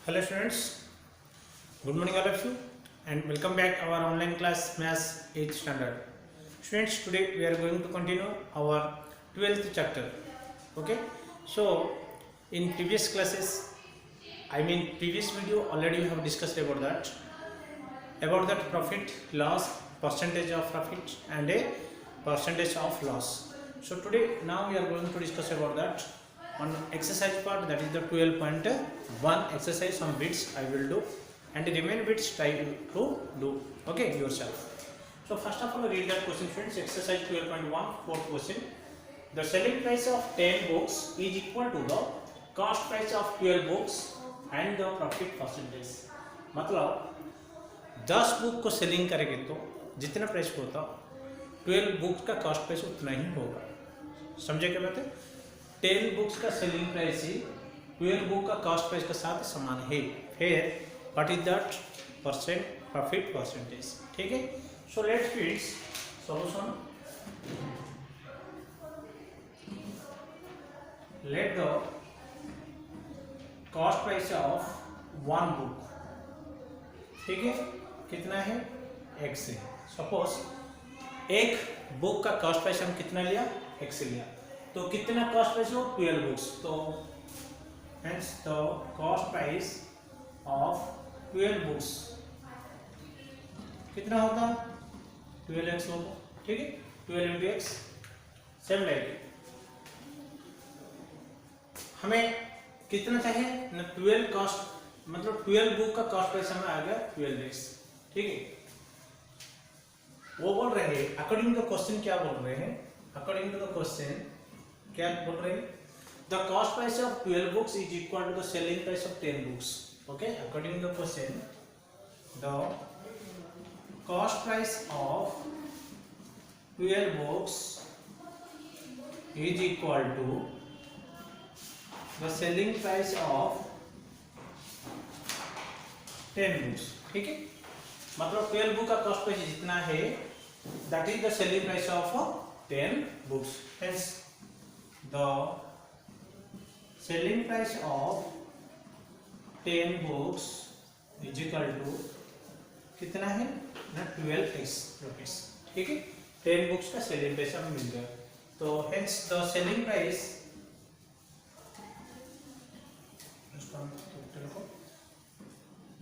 Hello students, good morning all of you and welcome back our online class Maths 8th standard. Students, today we are going to continue our 12th chapter. Okay, so in previous classes, previous video already we have discussed about that profit, loss, percentage of profit and a percentage of loss. So today now we are going to discuss about that on exercise part, that is the 12.1 exercise. Some bits I will do and the remaining bits try to do yourself. So first of all, read that question friends. Exercise 12.1, fourth question. The selling price of 10 books is equal to the cost price of 12 books and the profit percentage. मतलब 10 book को selling करेंगे तो जितना price होता 12 books का cost price उतना ही होगा. समझे क्या बात है? 10 बुक्स का सेलिंग प्राइस ही 12 बुक का कॉस्ट प्राइस के साथ समान है. फिर what is that percent profit percentage. ठीक है. So let's read solution. Let the cost price of one book, ठीक है, कितना है x है. सपोज एक बुक का कॉस्ट प्राइस हम कितना लिया, x लिया, तो कितना कॉस्ट प्राइस हो 12 बुक्स. तो hence the cost price of 12 books कितना होता 12x होगा. ठीक है. 12 इंटू एक्स. सेम लाइक हमें कितना चाहिए ना 12 कॉस्ट, मतलब 12 बुक का कॉस्ट प्राइस हमें आ गया 12x. ठीक है. वो बोल रहे हैं अकॉर्डिंग टू द क्वेश्चन, क्या बोल रहे हैं अकॉर्डिंग टू द क्वेश्चन, क्या बोल रहे हैं, the cost price of 12 books is equal to the selling price of 10 books. Okay. According to the question, the cost price of 12 books is equal to the selling price of 10 books. ठीक है. मतलब 12 book का cost price जितना है that is the selling price of 10 books. Hence the selling price of 10 books is equal to कितना है ना 12x rupees. ठीक है. 10 बुक्स का सेलिंग प्राइस हमें मिल गया. तो hence the selling price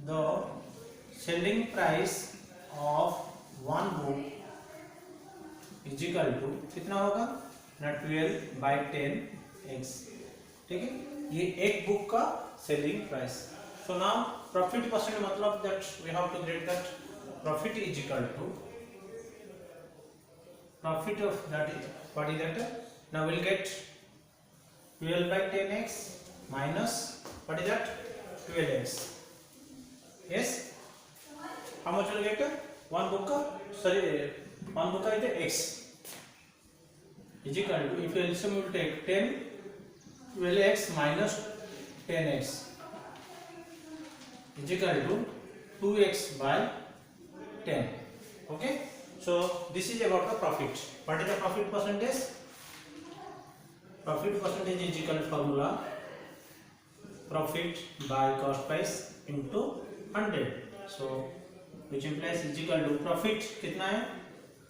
the selling price of one book is equal to कितना होगा ना 12/10x. ठीक है. ये एक बुक का selling price. So now profit percent, मतलब that we have to get that profit is equal to profit of that is what is that. Now will get 12/10x minus what is that 12x. yes, how much will get one book one book is x is equal to, if LCM will take 10 12x minus 10x is equal to 2x by 10. okay. So this is about the profit. What is the profit percentage? Profit percentage is equal to formula profit by cost price into 100. So which implies is equal to profit कितना है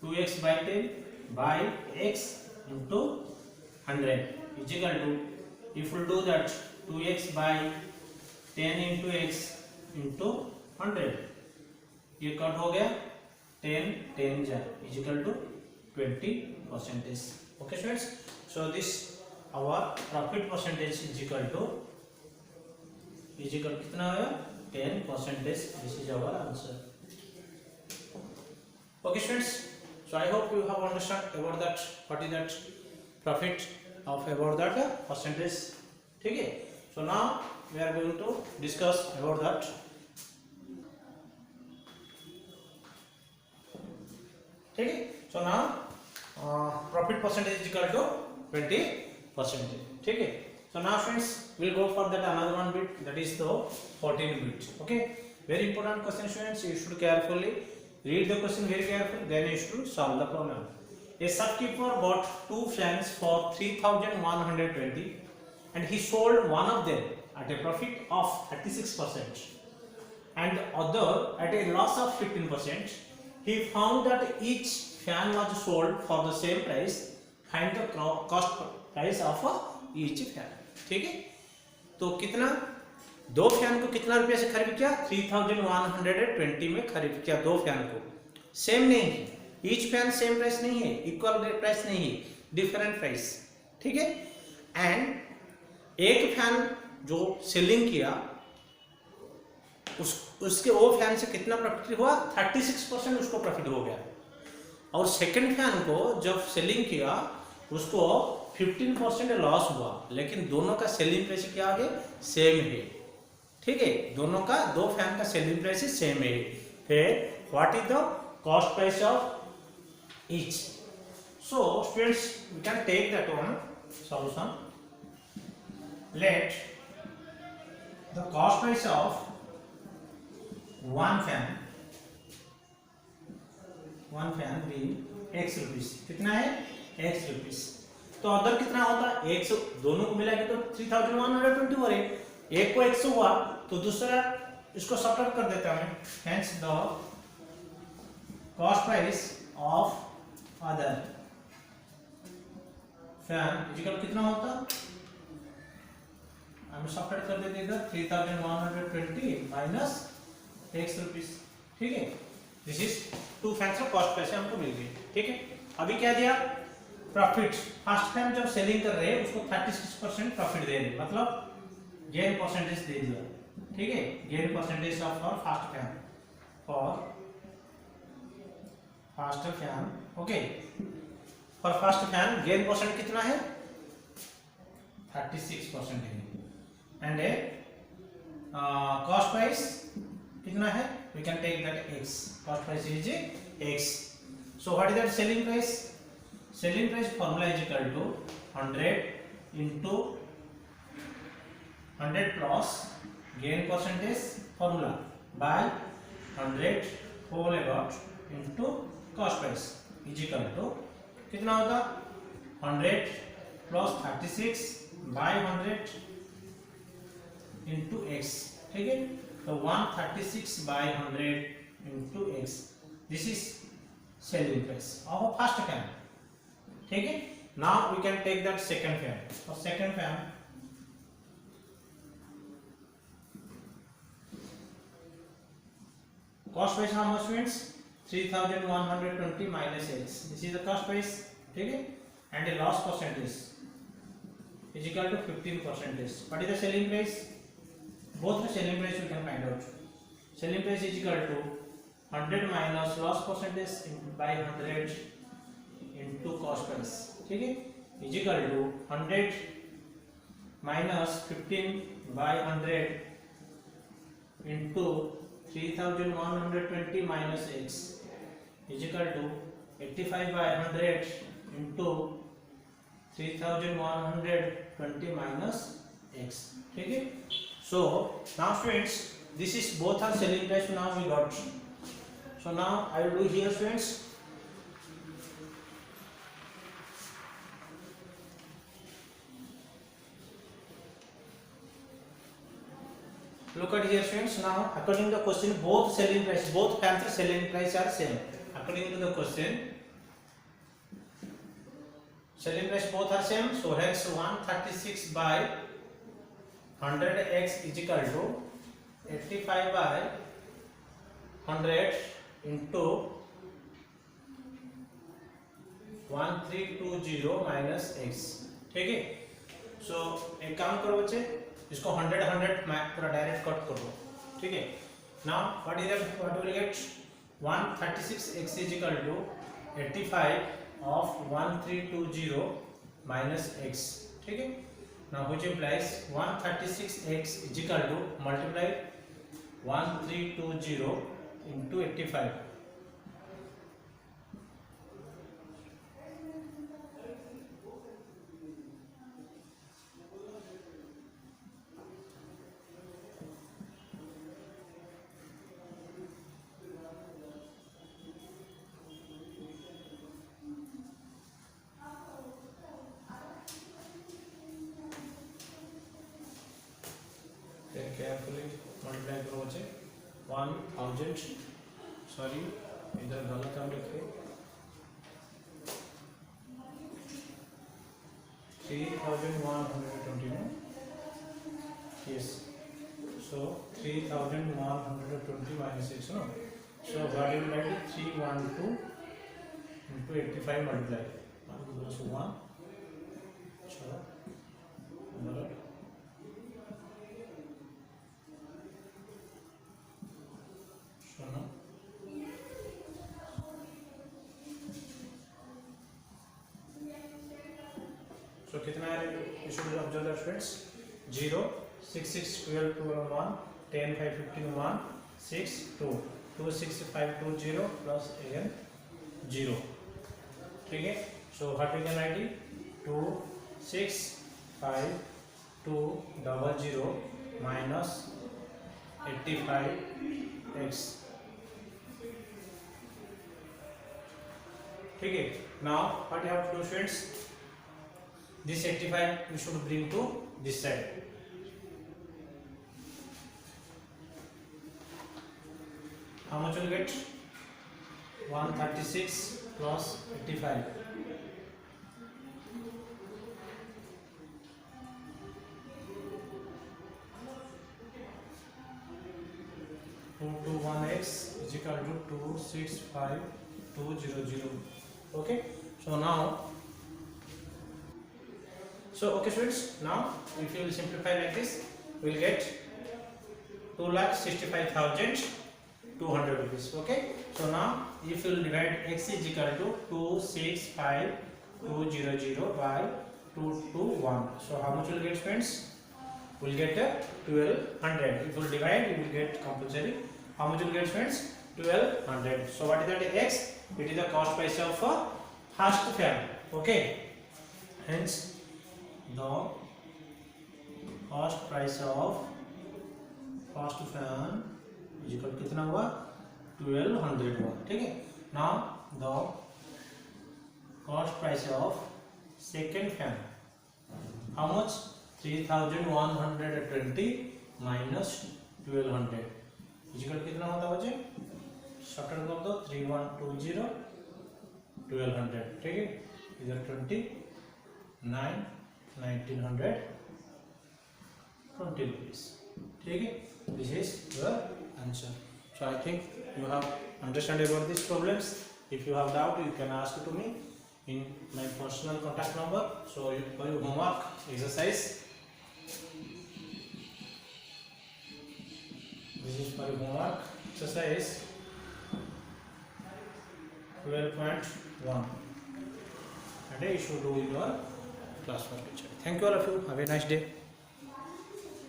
2x by 10 by x into 100 is equal to, if we do that 2x by 10 into x into 100, ये cut हो गया 10 10 जा is equal to 20%. okay students. So this our profit percentage is equal to कितना है 10%. This is our answer. okay students. So I hope you have understood about that what is that profit of about that percentage. ठीक है. So now we are going to discuss about that. ठीक है. So now profit percentage is equal to 20%. ठीक है. So now friends, we'll go for that another one bit, that is the 14 bit. okay. Very important question students. You should carefully read the question very carefully, then you should solve the problem. A shopkeeper bought 2 fans for 3,120 and he sold one of them at a profit of 36% and the other at a loss of 15%. He found that each fan was sold for the same price. Find the cost price of each fan. ठीक है, तो कितना, दो fan को कितना रुपये से खरीद किया, 3120 में खरीद किया दो फैन को। सेम नहीं है, ईच फैन सेम प्राइस नहीं है, इक्वल प्राइस नहीं है, डिफरेंट प्राइस। ठीक है, एंड एक फैन जो सेलिंग किया उसके वो फैन से कितना प्रॉफिट हुआ, 36% उसको प्रॉफिट हो गया। और सेकंड फैन को जब सेलिंग किया उसको 15% लॉस हुआ, लेकिन दोनों का सेलिंग प्राइस क्या है, सेम है। ठीक है, दोनों का, दो फैन का सेलिंग प्राइस सेम है। फिर what is the cost price of each. So students we can take that one solution. Let the cost price of one fan being x rupees, कितना है, x रुपीस। तो other कितना होता है, 100, दोनों को मिला के तो 3120 हो रहे, एक को 100 हुआ तो दूसरा इसको सब्ट्रैक्ट कर देते हैं। Hence the cost price of other fan equal कितना होता, हम सब्ट्रैक्ट कर देते इधर 3120 माइनस x रुपीस। ठीक है, दिस इज टू फैंस का कॉस्ट प्राइस हमको मिल गई। ठीक है, अभी क्या दिया, प्रॉफिट। फर्स्ट फैन जब सेलिंग कर रहे हैं उसको 36% प्रॉफिट दे रहे, मतलब गेन परसेंटेज दे दिया। ठीक है, gain percentage of for first fan, for first fan. Okay, for first fan gain percent कितना है, 36% है। एंड कॉस्ट प्राइस कितना है, we can take that x, cost price is x. So what is that selling price? Selling price formula is equal to 100 into 100 plus gain percentage formula by 100 whole about into cost price is equal to कितना होगा, 100 plus 36 by 100 into x। ठीक है, तो 136 by 100 into x, this is selling price of a first fan। ठीक है, now we can take that second fan। For second fan cost price how much means 3120 minus x, this is the cost price। ठीक है, and a loss percentage is equal to 15%। what is the selling price, both the selling price you can find out। selling price is equal to 100 minus loss percentage by 100 into cost price। ठीक है, is equal to 100 minus 15 by 100 into 3120 minus x is equal to 85 by 100 into 3120 minus x। ठीक है, so now students this is both are selling price now we got। so now I will do here students, look at here students। now according to the question both selling price, both fans selling price are same according to the question, selling price both are same, so hence 136 by 100x is equal to 85 by 100 into 1320 minus x। ठीक है, सो एक काम करो बच्चे, इसको 100 100 पूरा direct cut कर दो। ठीक है, now what is that, what will get 136x is equal to 85 of 1320 minus x। ठीक है, now which implies 136x is equal to multiply 1320 into 85। carefully multiply करो बच्चे 1000 सॉरी इधर गलत हम लिखे 3120 yes so 3120 minus 6 no so what you write 312 into 85 multiply 1 goes to 1 चलो number सुनो so कितना है you should observe that friends 0 6 6 12 2 1 10 5 15 1 6 2 2 6 5 2 0 plus again 0 ठीक है so what we can write it 2 6 5 2 double 0 minus 85x ठीक है now what you have to do friends this 85 you should bring to this side how much will get 136 plus 85 221x is equal to 265200 okay so now okay students now if you will simplify like this we will get 2,65,200 rupees okay so now if you will divide x is equal to 265,200 by 221 so how much will get friends we will get 1200 if you will divide you will get compulsory how much will get friends 1200 so what is that x it is the cost price of a first fan okay hence the cost price of first fan is equal to कितना हुआ 1200 हुआ ठीक है now the cost price of second fan how much 3120 minus 1200 is equal to कितना होता है बच्चे shortcut कर दो 3120 1200 ठीक है इधर 29 1920 rupees ठीक है this is your answer so I think you have understand about these problems if you have doubt you can ask to me in my personal contact number so for your homework exercise this is for your homework exercise 12.1 and you should do in your classwork. Thank you all of you. Have a nice day.